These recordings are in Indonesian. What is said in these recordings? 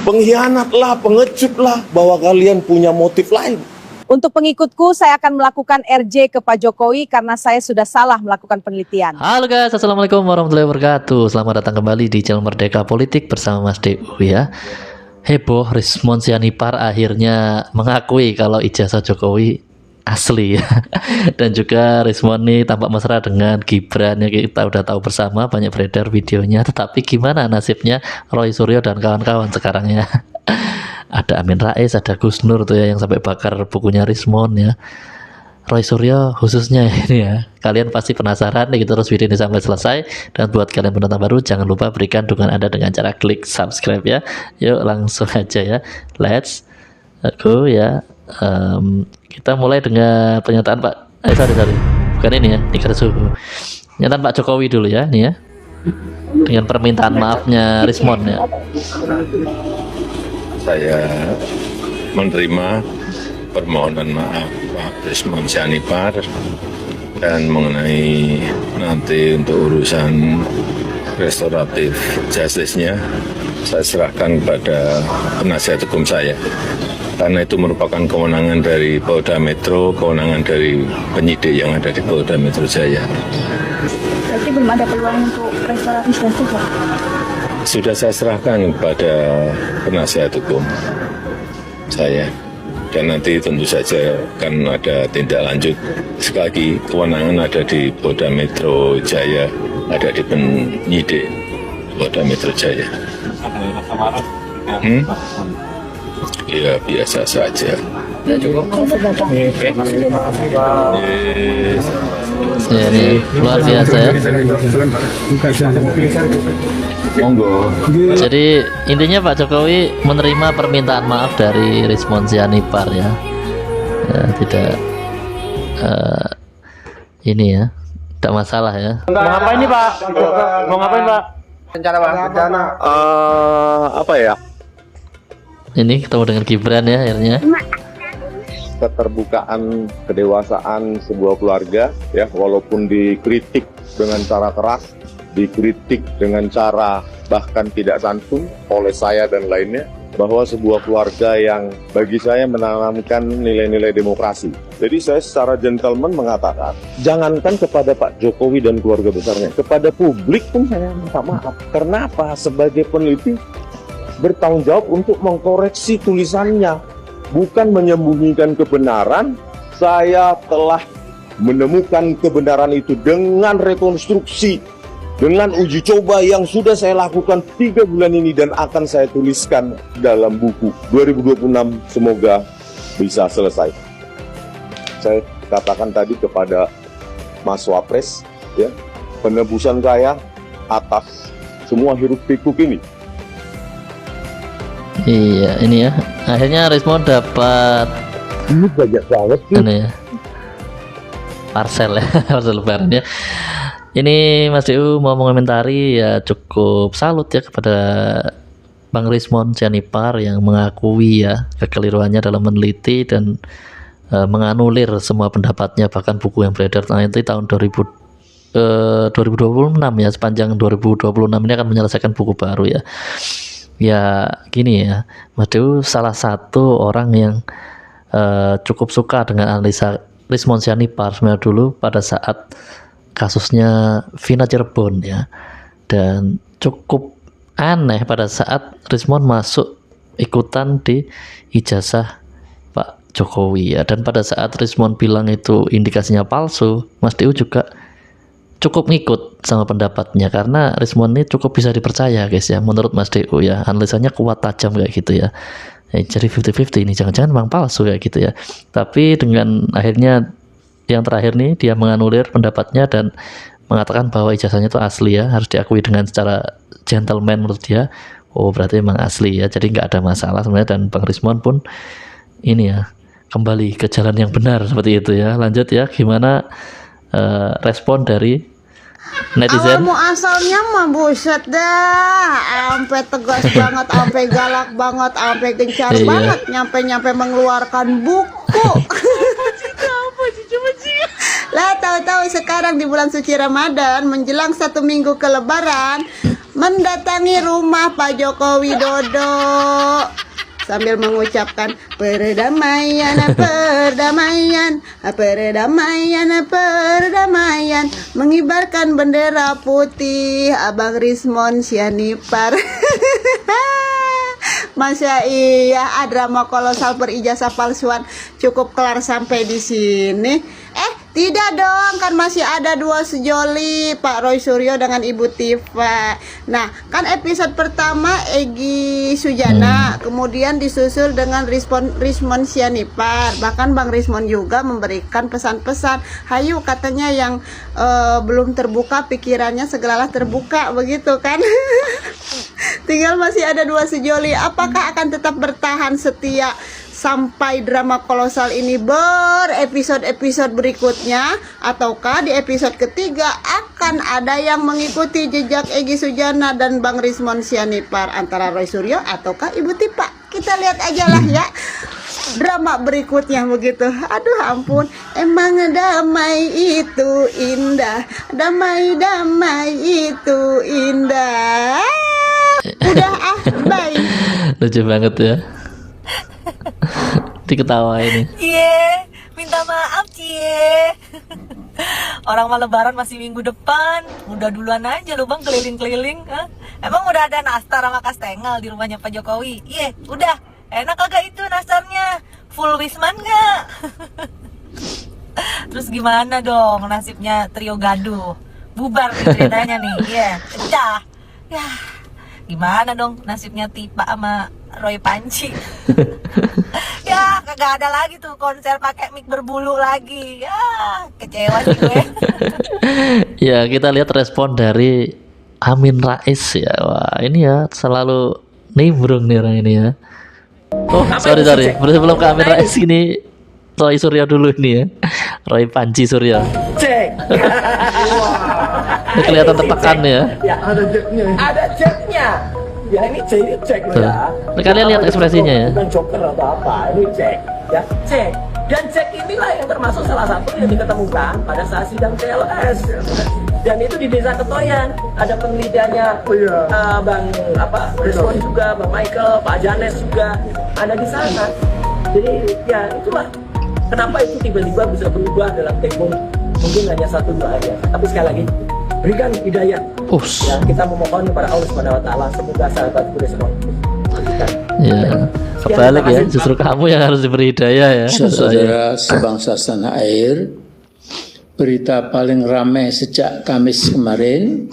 pengkhianat lah, pengecut lah, bahwa kalian punya motif lain. Untuk pengikutku, saya akan melakukan RJ ke Pak Jokowi karena saya sudah salah melakukan penelitian. Halo guys, assalamualaikum warahmatullahi wabarakatuh. Selamat datang kembali di channel Merdeka Politik bersama Mas DU ya. Heboh, Rismon Sianipar akhirnya mengakui kalau ijazah Jokowi asli ya. Dan juga Rismon ini tampak mesra dengan Gibran ya, kita udah tahu bersama, banyak beredar videonya. Tetapi gimana nasibnya Roy Suryo dan kawan-kawan sekarang ya? Ada Amin Rais, ada Gus Nur tuh ya yang sampai bakar bukunya Rismon ya. Roy Suryo khususnya ini ya. Kalian pasti penasaran nih, terus video ini sampai selesai. Dan buat kalian penonton baru, jangan lupa berikan dukungan Anda dengan cara klik subscribe ya. Yuk langsung aja ya. Let's go ya. Kita mulai dengan pernyataan Pak. Sorry. Bukan ini ya, Nikar Suhu. Pernyataan Pak Jokowi dulu ya, nih ya. Dengan permintaan maafnya Rismon ya. Saya menerima permohonan maaf Pak Rismon Sianipar, dan mengenai nanti untuk urusan restoratif justice-nya saya serahkan kepada penasihat hukum saya, karena itu merupakan kewenangan dari Polda Metro, kewenangan dari penyidik yang ada di Polda Metro Jaya. Berarti belum ada peluang untuk restoratif justice, Pak? Sudah saya serahkan kepada penasihat hukum saya, dan nanti tentu saja akan ada tindak lanjut. Sekali lagi, kewenangan ada di Polda Metro Jaya, ada di penyidik Polda Metro Jaya. Ya biasa saja. Ya, ini luar biasa ya. Jadi intinya Pak Jokowi menerima permintaan maaf dari Rismon Sianipar ya. Ya tidak ini ya, tidak masalah ya. Mau ngapain nih Pak? Mau ngapain Pak? Rencana Pak? Rencana Apa ya? Ini ketemu dengan Gibran ya akhirnya. Keterbukaan, kedewasaan sebuah keluarga ya, walaupun dikritik dengan cara keras, dikritik dengan cara bahkan tidak santun oleh saya dan lainnya, bahwa sebuah keluarga yang bagi saya menanamkan nilai-nilai demokrasi. Jadi saya secara gentleman mengatakan, jangankan kepada Pak Jokowi dan keluarga besarnya, kepada publik pun saya minta maaf. Karena apa? Sebagai peneliti bertanggung jawab untuk mengkoreksi tulisannya, bukan menyembunyikan kebenaran. Saya telah menemukan kebenaran itu dengan rekonstruksi, dengan uji coba yang sudah saya lakukan 3 bulan ini dan akan saya tuliskan dalam buku 2026, semoga bisa selesai. Saya katakan tadi kepada Mas Wapres ya, penebusan saya atas semua hiruk pikuk ini. Iya ini ya, akhirnya Rismon dapat Ini banyak banget ini ya, parcel ya, parcel lebaran ya. Ini Mas DU mau mengomentari ya, cukup salut ya kepada Bang Rismon Sianipar yang mengakui ya kekeliruannya dalam meneliti dan menganulir semua pendapatnya, bahkan buku yang beredar nanti tahun 2026 ya, sepanjang 2026 ini akan menyelesaikan buku baru ya. Ya gini ya, Mas Dew salah satu orang yang cukup suka dengan analisa Rismon Sianipar sebenarnya dulu pada saat kasusnya Vina Cirebon ya, dan cukup aneh pada saat Rismon masuk ikutan di ijazah Pak Jokowi ya, dan pada saat Rismon bilang itu indikasinya palsu, Mas Dew juga cukup ngikut sama pendapatnya, karena Rismon ini cukup bisa dipercaya guys ya, menurut Mas DU ya, analisanya kuat, tajam kayak gitu ya. Jadi 50-50 ini, jangan-jangan memang palsu kayak gitu ya. Tapi dengan akhirnya yang terakhir nih, dia menganulir pendapatnya dan mengatakan bahwa ijazahnya itu asli ya, harus diakui dengan secara gentleman menurut dia. Oh berarti memang asli ya, jadi nggak ada masalah sebenarnya, dan Bang Rismon pun ini ya kembali ke jalan yang benar seperti itu ya. Lanjut ya, gimana respon dari netizen? Awalmu asalnya mah buset dah, sampai tegas banget, sampai galak banget, sampai gencar banget, nyampe mengeluarkan buku. Lah tahu-tahu sekarang di bulan suci Ramadan menjelang 1 minggu ke Lebaran mendatangi rumah Pak Joko Widodo sambil mengucapkan perdamaian, perdamaian, perdamaian, perdamaian, mengibarkan bendera putih Abang Rismon Sianipar. Masya iya, drama kolosal berijazah palsuan cukup kelar sampai di sini. Tidak dong, kan masih ada dua sejoli, Pak Roy Suryo dengan Ibu Tifa. Nah, kan episode pertama Egy Sujana, kemudian disusul dengan Rismon Sianipar. Bahkan Bang Rismon juga memberikan pesan-pesan. Hayu katanya yang belum terbuka pikirannya segeralah terbuka, begitu kan? Tinggal masih ada dua sejoli. Apakah akan tetap bertahan setia sampai drama kolosal ini berepisode-episode berikutnya, ataukah di episode ketiga akan ada yang mengikuti jejak Egy Sujana dan Bang Rismon Sianipar, antara Roy Suryo ataukah Ibu Tifa? Kita lihat aja lah ya drama berikutnya, begitu. Aduh ampun, emang damai itu indah, damai itu indah. Udah bye. Lucu banget ya. Diketawa ini. Minta maaf cie. Orang mah lebaran masih minggu depan. Udah duluan aja lu bang keliling-keliling. Emang udah ada nastar sama kastengel di rumahnya Pak Jokowi? Udah. Enak kagak itu nastarnya? Full wisman gak? Terus gimana dong nasibnya trio gaduh? Bubar nih ceritanya nih. Pecah. Ya, gimana dong nasibnya Tipa sama Roy Panci? Ya kagak ada lagi tuh konser pakai mic berbulu lagi. Ya kecewa sih gue. Ya kita lihat respon dari Amin Rais ya. Wah ini ya selalu nimbrung nih orang ini ya. Oh sorry sebelum ke Amin Rais ini Roy Suryo dulu ini ya. Roy Panci Suryo. Cek. Ini kelihatan tertekan ya. Ya ada ceknya. Ada ceknya. Ya ini cek loh ya. Kalian lihat ekspresinya ya. Bukan joker atau apa, ini cek. Ya cek. Dan cek inilah yang termasuk salah satu yang diketemukan pada saat sidang CLS. Dan itu di Desa Ketoyan ada penelitiannya, Bang Rismon juga, Bang Michael, Pak Janes juga ada di sana. Jadi ya itulah kenapa itu tiba-tiba bisa berubah dalam tempo mungkin hanya 1-2 hari. Tapi sekali lagi berikan hidayah. Ya, kita memohon kepada Allah Subhanahu wa taala semoga sahabat Rismon. Ya, kebalik ya, justru kamu yang harus diberi hidayah ya. Saudara sebangsa tanah air, berita paling ramai sejak Kamis kemarin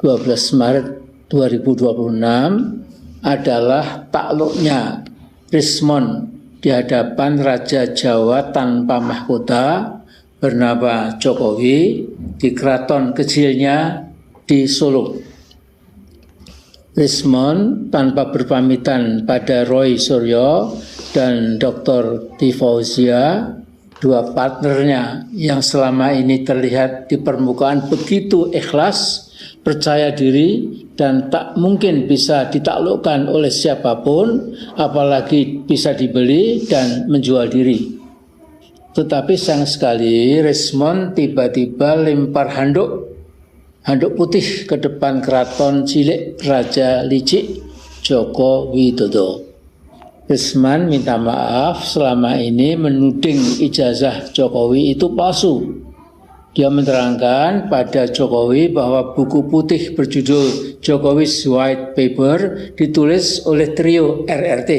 12 Maret 2026 adalah takluknya Rismon di hadapan Raja Jawa tanpa mahkota bernama Jokowi di keraton kecilnya di Solo. Rismon tanpa berpamitan pada Roy Suryo dan Dr. Tifauzia, dua partnernya yang selama ini terlihat di permukaan begitu ikhlas, percaya diri, dan tak mungkin bisa ditaklukkan oleh siapapun, apalagi bisa dibeli dan menjual diri. Tetapi sayang sekali Rismon tiba-tiba lempar handuk putih ke depan keraton cilik Raja Licik Joko Widodo. Rismon minta maaf selama ini menuding ijazah Jokowi itu palsu. Dia menerangkan pada Jokowi bahwa buku putih berjudul Jokowi's White Paper ditulis oleh trio RRT.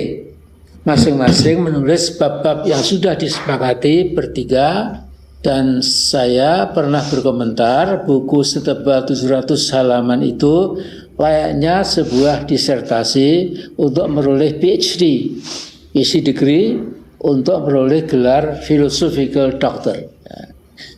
Masing-masing menulis bab-bab yang sudah disepakati bertiga, dan saya pernah berkomentar buku setebal 700 halaman itu layaknya sebuah disertasi untuk meroleh PhD degree untuk meroleh gelar philosophical doctor.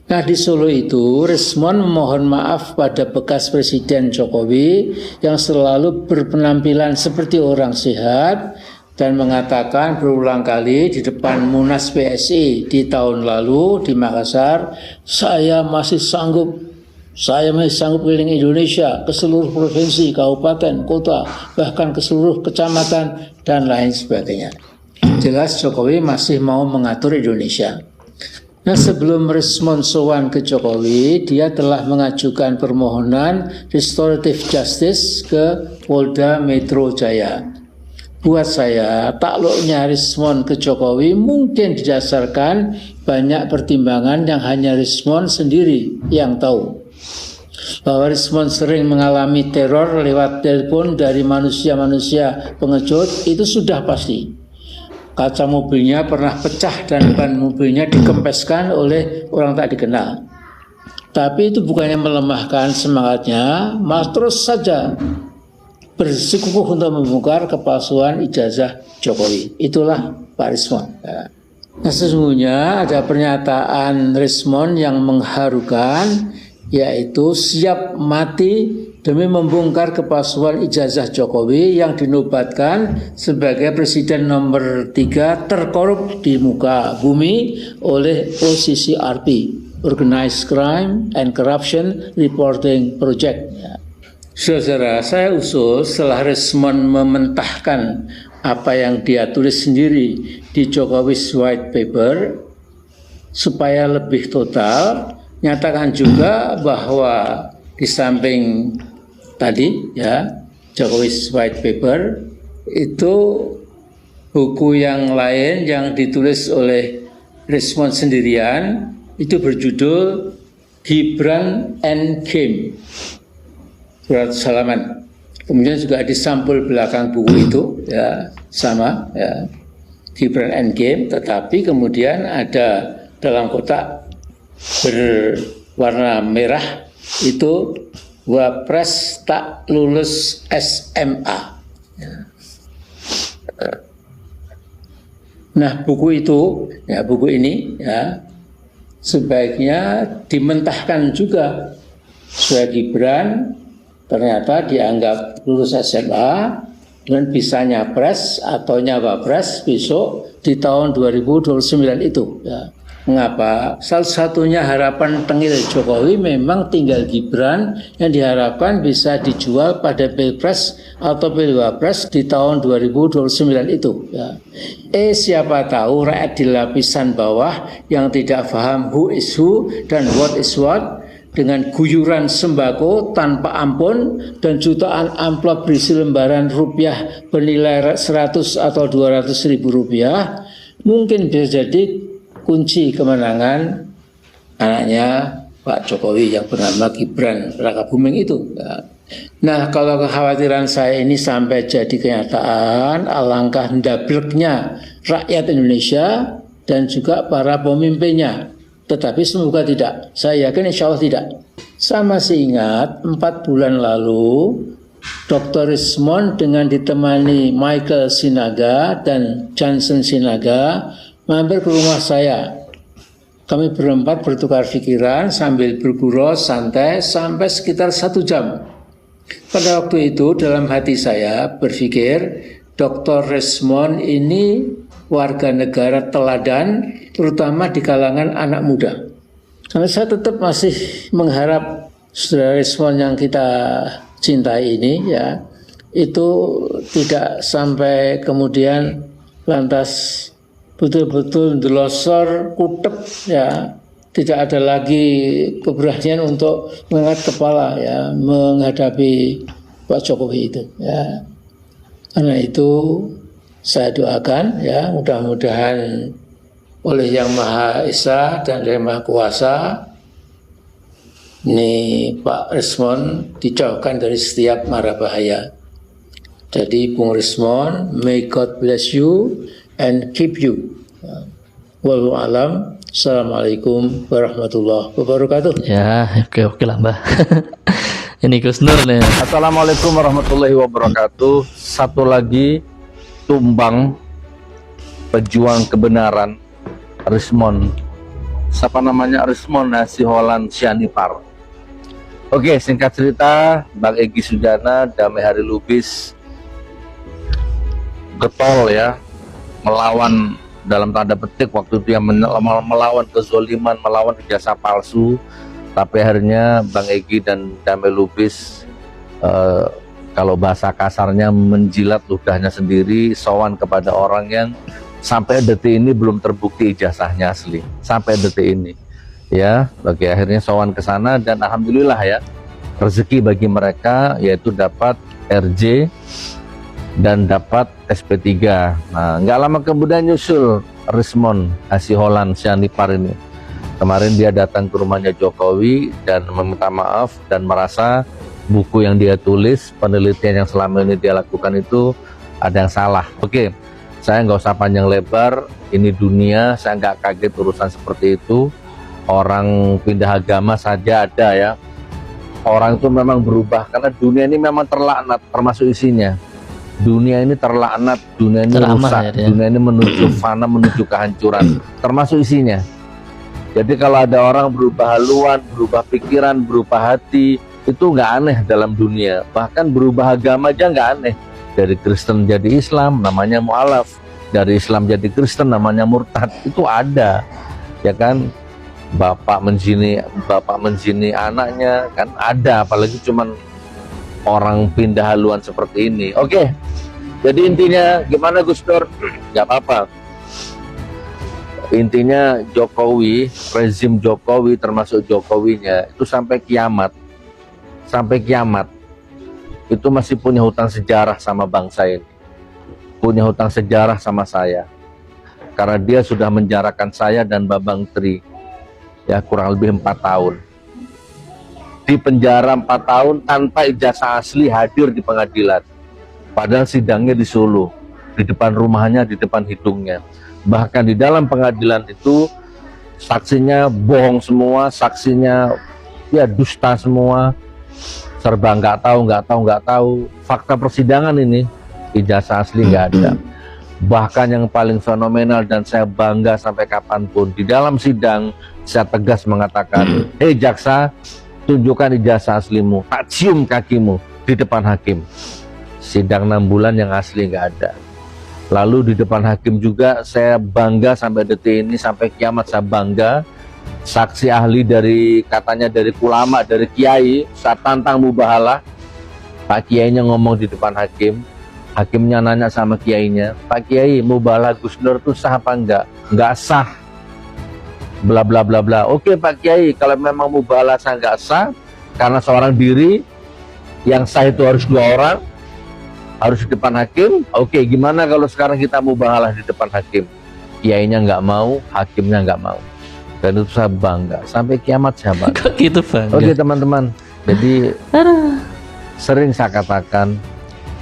Nah di Solo itu Rismon memohon maaf pada bekas Presiden Jokowi yang selalu berpenampilan seperti orang sehat dan mengatakan berulang kali di depan Munas PSI di tahun lalu di Makassar, saya masih sanggup keliling Indonesia ke seluruh provinsi, kabupaten, kota, bahkan ke seluruh kecamatan dan lain sebagainya. Jelas Jokowi masih mau mengatur Indonesia. Nah sebelum Rismon sowan ke Jokowi, dia telah mengajukan permohonan restoratif justice ke Polda Metro Jaya. Buat saya, takluknya Rismon ke Jokowi mungkin didasarkan banyak pertimbangan yang hanya Rismon sendiri yang tahu. Bahwa Rismon sering mengalami teror lewat telepon dari manusia-manusia pengecut itu sudah pasti. Kaca mobilnya pernah pecah dan ban mobilnya dikempeskan oleh orang tak dikenal. Tapi itu bukannya melemahkan semangatnya, malah terus saja bersikukuh untuk membongkar kepalsuan ijazah Jokowi. Itulah Pak Rismon. Nah, sesungguhnya ada pernyataan Rismon yang mengharukan, yaitu siap mati demi membongkar kepalsuan ijazah Jokowi yang dinobatkan sebagai presiden nomor 3 terkorup di muka bumi oleh OCCRP, Organized Crime and Corruption Reporting Project. Saudara, saya usul setelah Rismon mementahkan apa yang dia tulis sendiri di Jokowi's White Paper, supaya lebih total, nyatakan juga bahwa di samping tadi ya Jokowi's White Paper itu buku yang lain yang ditulis oleh Rismon sendirian itu berjudul Gibran and Kim, 200 halaman. Kemudian juga di sampul belakang buku itu ya sama ya Gibran and Kim, tetapi kemudian ada dalam kotak berwarna merah itu Wapres tak lulus SMA. Nah, buku itu ya, buku ini ya sebaiknya dimentahkan juga supaya Gibran ternyata dianggap lulus SMA dan bisa nyapres atau nyawapres besok di tahun 2029 itu ya. Mengapa? Salah satunya harapan tengil Jokowi memang tinggal Gibran yang diharapkan bisa dijual pada Pilpres atau Pilwapres di tahun 2029 itu ya. Siapa tahu rakyat di lapisan bawah yang tidak paham who is who dan what is what, dengan guyuran sembako tanpa ampun dan jutaan amplop berisi lembaran rupiah bernilai 100 atau 200 ribu rupiah, mungkin bisa jadi kunci kemenangan anaknya Pak Jokowi yang bernama Gibran Rakabuming itu. Nah, kalau kekhawatiran saya ini sampai jadi kenyataan, alangkah ndableknya rakyat Indonesia dan juga para pemimpinnya. Tetapi semoga tidak. Saya yakin insya Allah tidak. Saya masih ingat 4 bulan lalu Dr. Rismon dengan ditemani Michael Sinaga dan Johnson Sinaga mampir ke rumah saya. Kami berempat bertukar pikiran sambil bergurau santai sampai sekitar 1 jam. Pada waktu itu dalam hati saya berpikir Dr. Rismon ini warga negara teladan, terutama di kalangan anak muda. Karena saya tetap masih mengharap saudara Rismon yang kita cintai ini ya, itu tidak sampai kemudian lantas betul-betul delosor, kutep ya, tidak ada lagi keberanian untuk mengangkat kepala ya menghadapi Pak Jokowi itu ya. Karena itu saya doakan ya mudah-mudahan oleh Yang Maha Esa dan Yang Maha Kuasa ini Pak Rismon dijauhkan dari setiap mara bahaya. Jadi Bung Rismon, may God bless you and keep you. Wallahu alam. Assalamualaikum warahmatullahi wabarakatuh. Ya, oke lah Mbah. Ini Gus Nur nih. Assalamualaikum warahmatullahi wabarakatuh. Satu lagi tumbang pejuang kebenaran Rismon. Siapa namanya? Rismon Siholan Sianipar. Oke, singkat cerita, Bang Egy Sujana, Damai Hari Lubis getol ya, melawan dalam tanda petik waktu itu yang melawan kezoliman, melawan ijazah palsu. Tapi akhirnya Bang Egy dan Damai Lubis kalau bahasa kasarnya menjilat ludahnya sendiri, sowan kepada orang yang sampai detik ini belum terbukti ijazahnya asli, sampai detik ini ya. Bagi akhirnya sowan ke sana dan alhamdulillah ya, rezeki bagi mereka yaitu dapat RJ dan dapat SP3. Nah, nggak lama kemudian nyusul Rismond Hasiholaen Sianipar ini. Kemarin dia datang ke rumahnya Jokowi dan meminta maaf dan merasa buku yang dia tulis, penelitian yang selama ini dia lakukan itu ada yang salah. Oke, saya nggak usah panjang lebar, ini dunia, saya nggak kaget urusan seperti itu. Orang pindah agama saja ada ya. Orang itu memang berubah karena dunia ini memang terlaknat, termasuk isinya. Dunia ini terlaknat, dunia ini rusak, dunia ini menuju fana, menuju kehancuran, termasuk isinya. Jadi kalau ada orang berubah haluan, berubah pikiran, berubah hati, itu nggak aneh dalam dunia. Bahkan berubah agama aja nggak aneh. Dari Kristen jadi Islam, namanya mu'alaf. Dari Islam jadi Kristen, namanya murtad. Itu ada, ya kan? Bapak menzini anaknya, kan ada. Apalagi cuman orang pindah haluan seperti ini. Oke, jadi intinya gimana Gus Dur? Nggak apa-apa. Intinya Jokowi, rezim Jokowi termasuk Jokowinya itu sampai kiamat itu masih punya hutang sejarah sama bangsa ini, punya hutang sejarah sama saya, karena dia sudah menjarakan saya dan Babang Tri ya kurang lebih 4 tahun di penjara 4 tahun tanpa ijazah asli hadir di pengadilan, padahal sidangnya di Solo, di depan rumahnya, di depan hidungnya. Bahkan di dalam pengadilan itu saksinya bohong semua, saksinya ya dusta semua, serba nggak tahu. Fakta persidangan ini ijazah asli nggak ada. Bahkan yang paling fenomenal dan saya bangga sampai kapanpun, di dalam sidang saya tegas mengatakan, hei jaksa, tunjukkan ijazah aslimu, tak cium kakimu di depan hakim. Sidang 6 bulan yang asli nggak ada. Lalu di depan hakim juga saya bangga sampai detik ini, sampai kiamat saya bangga. Saksi ahli dari katanya dari ulama, dari kiai, saat tantang mubahalah, Pak Kiainya ngomong di depan hakim. Hakimnya nanya sama kiainya, Pak Kiai, mubahalah Gus Dur itu sah apa enggak? Enggak sah. Bla bla bla bla. Oke Pak Kiai, kalau memang mubahalah sah enggak sah, karena seorang diri, yang sah itu harus 2 orang. Harus di depan hakim. Oke, gimana kalau sekarang kita mubahalah di depan hakim? Kiainya nggak mau, hakimnya nggak mau. Dan itu saya bangga, sampai kiamat saya bangga. Kok gitu bangga? Oke teman-teman, jadi sering saya katakan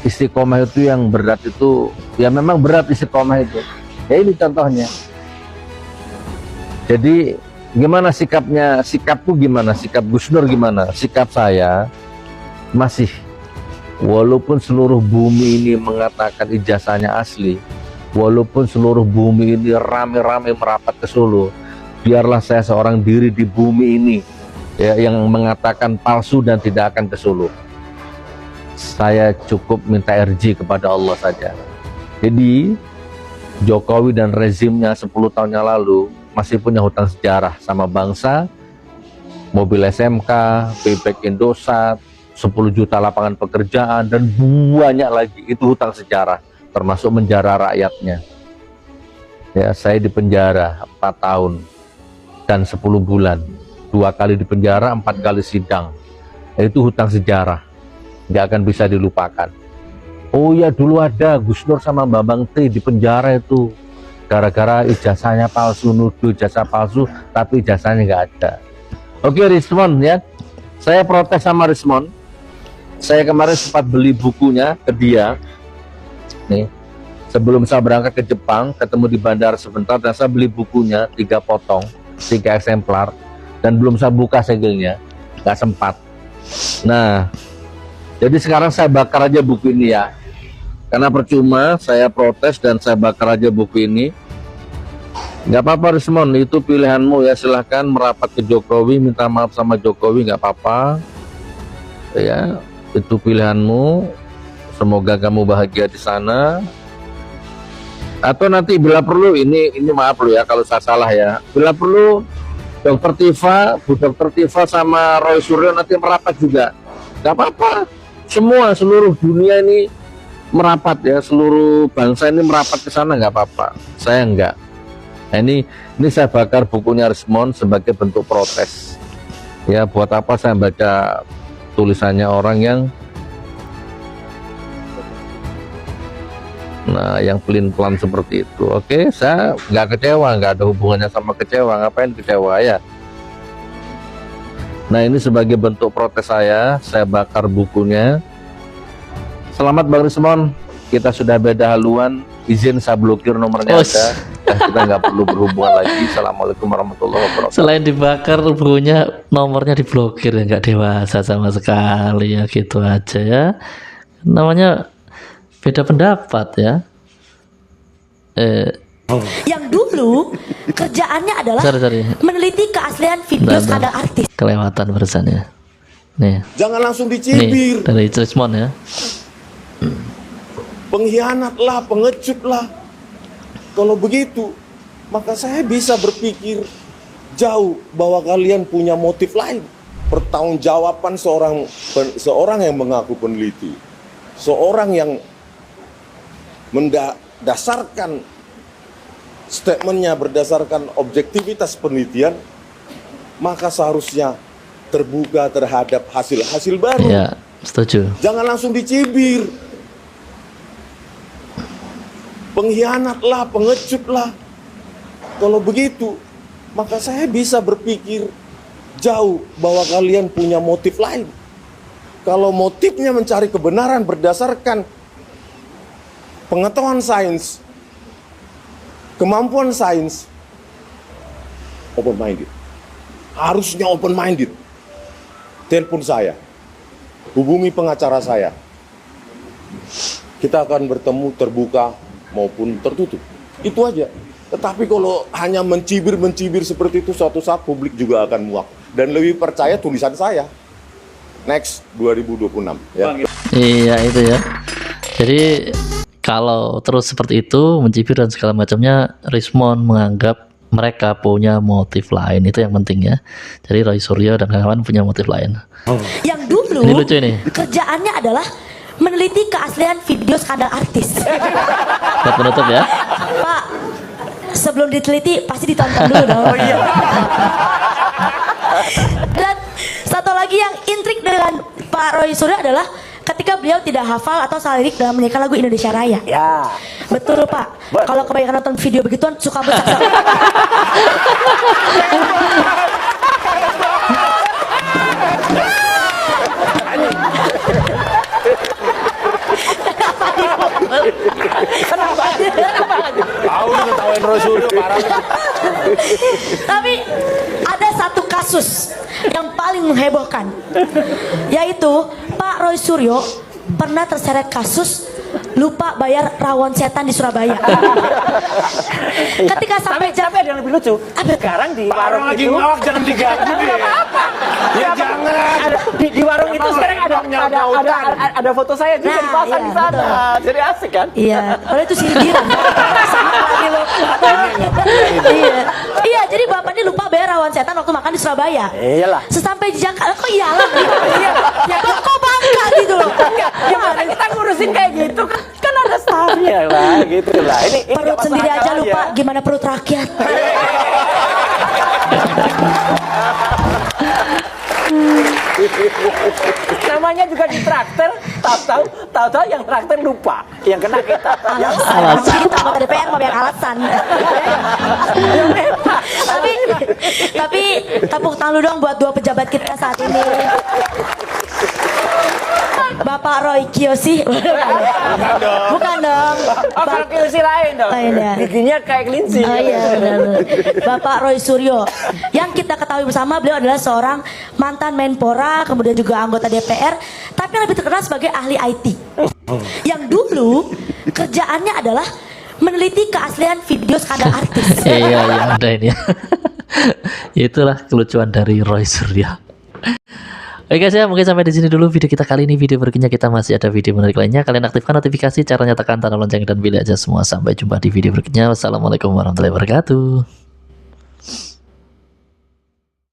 istiqomah itu yang berat itu, ya memang berat istiqomah itu. Ya ini contohnya. Jadi gimana sikapnya, sikapku gimana, sikap Gus Dur gimana? Sikap saya masih, walaupun seluruh bumi ini mengatakan ijazahnya asli, walaupun seluruh bumi ini rame-rame merapat ke Solo, biarlah saya seorang diri di bumi ini ya, yang mengatakan palsu dan tidak akan ke Solo. Saya cukup minta RJ kepada Allah saja. Jadi Jokowi dan rezimnya 10 tahun yang lalu masih punya hutang sejarah sama bangsa, mobil SMK, Bebek Indosat, 10 juta lapangan pekerjaan, dan banyak lagi. Itu hutang sejarah, termasuk menjara rakyatnya. Ya, saya di penjara 4 tahun dan 10 bulan, 2 kali di penjara, 4 kali sidang. Itu hutang sejarah, nggak akan bisa dilupakan. Oh ya, dulu ada Gus Dur sama Babang Tri di penjara itu gara-gara ijazahnya palsu, nuduh ijazah palsu, tapi ijazahnya nggak ada. Oke, Rismond ya, saya protes sama Rismond. Saya kemarin sempat beli bukunya ke dia nih, sebelum saya berangkat ke Jepang, ketemu di bandara sebentar, dan saya beli bukunya 3 potong, 3 eksemplar, dan belum saya buka segelnya, nggak sempat. Nah, jadi sekarang saya bakar aja buku ini ya, karena percuma saya protes dan saya bakar aja buku ini. Nggak apa-apa Rismond, itu pilihanmu ya, silahkan merapat ke Jokowi, minta maaf sama Jokowi, nggak apa-apa ya, itu pilihanmu. Semoga kamu bahagia di sana. Atau nanti bila perlu, ini maaf lo ya kalau saya salah ya, bila perlu Dr. Tifa, Bu Dr. Tifa sama Roy Suryo nanti merapat juga, nggak apa-apa. Semua, seluruh dunia ini merapat ya, seluruh bangsa ini merapat ke sana, nggak apa-apa. Saya enggak. Nah, ini saya bakar bukunya Rismond sebagai bentuk protes. Ya, buat apa saya baca tulisannya orang yang Nah, yang pelin-pelan seperti itu. Oke, saya nggak kecewa, nggak ada hubungannya sama kecewa. Ngapain kecewa ya? Nah, ini sebagai bentuk protes saya bakar bukunya. Selamat Bang Rismon, kita sudah beda haluan. Izin saya blokir nomornya ada, dan kita nggak perlu berhubungan lagi. Assalamualaikum warahmatullahi wabarakatuh. Selain dibakar bukunya, nomornya diblokir ya, nggak dewasa sama sekali ya, gitu aja ya. Namanya beda pendapat ya. Yang dulu kerjaannya adalah meneliti keaslian video skandal artis. Kelewatan barusannya. Nih. Jangan langsung Nih, dicibir. dari Trismon ya. Pengkhianat lah, pengecut lah. Kalau begitu, maka saya bisa berpikir jauh bahwa kalian punya motif lain. Pertanggungjawaban seorang yang mengaku peneliti, seorang yang mendasarkan statementnya berdasarkan objektivitas penelitian, maka seharusnya terbuka terhadap hasil-hasil baru. Ya, setuju. Jangan langsung dicibir. Pengkhianat lah, pengecut lah. Kalau begitu, maka saya bisa berpikir jauh bahwa kalian punya motif lain. Kalau motifnya mencari kebenaran berdasarkan pengetahuan sains, kemampuan sains, open minded. Harusnya open minded. Telepon saya, hubungi pengacara saya. Kita akan bertemu terbuka maupun tertutup. Itu aja. Tetapi kalau hanya mencibir seperti itu, suatu saat publik juga akan muak dan lebih percaya tulisan saya. Next 2026 ya. Iya itu ya. Jadi kalau terus seperti itu mencibir dan segala macamnya, Rismon menganggap mereka punya motif lain. Itu yang penting ya. Jadi Roy Suryo dan kawan-kawan punya motif lain. Yang dulu Ini lucu ini. kerjaannya adalah meneliti keaslian video skandal artis. Buat penutup ya. Pak, sebelum diteliti pasti ditonton dulu dong. Oh iya. Dan satu lagi yang intrik dengan Pak Roy Suryo adalah ketika beliau tidak hafal atau salah lirik dalam menyanyikan lagu Indonesia Raya. Ya. Betul Pak. Kalau kebanyakan nonton video begituan suka besak. Tapi ada satu kasus yang paling menghebohkan, yaitu Pak Roy Suryo pernah terseret kasus lupa bayar rawon setan di Surabaya. Ketika sampai Tapi ada yang lebih lucu. Sekarang di warung lagi itu ngawak, jangan diganggu deh. Ya jangan. di warung itu sekarang ada foto saya juga Nah, dipasang iya, di sana. betul. Jadi asik kan? Iya, padahal itu sindiran. Sama lagi lo. Iya. Iya, jadi bapak ini lupa bayar rawon setan waktu makan di Surabaya. Iyalah. Sesampai di Jakarta, kok iyalah gitu. Iya. Ya kok bangga gitu loh. Gimana kita ngurusin kayak gitu kan ada staffnya lah gitu lah. Ini Perut nggak sendiri masalah aja lupa ya. gimana perut rakyat. Namanya juga di traktor, tahu-tahu yang traktor lupa, yang kena kita. Alasan. Kita anggota DPR mau banyak alasan. tapi tepuk tangan dulu dong buat dua pejabat kita saat ini. Bapak Roy Kiyoshi. Bukan dong. Bapak Kiyoshi lain dong. Lain ya. Giginya kayak kelinci. Oh iya benar. Bapak Roy Suryo. Yang kita ketahui bersama beliau adalah seorang mantan Menpora, kemudian juga anggota DPR, tapi lebih terkenal sebagai ahli IT. Yang dulu kerjaannya adalah meneliti keaslian video skandal artis. Iya ada ini. Itulah kelucuan dari Roy Suryo. Oke guys ya, mungkin sampai di sini dulu video kita kali ini. Video berikutnya kita masih ada video menarik lainnya. Kalian aktifkan notifikasi, caranya tekan tanda lonceng dan pilih aja semua. Sampai jumpa di video berikutnya. Wassalamualaikum warahmatullahi wabarakatuh.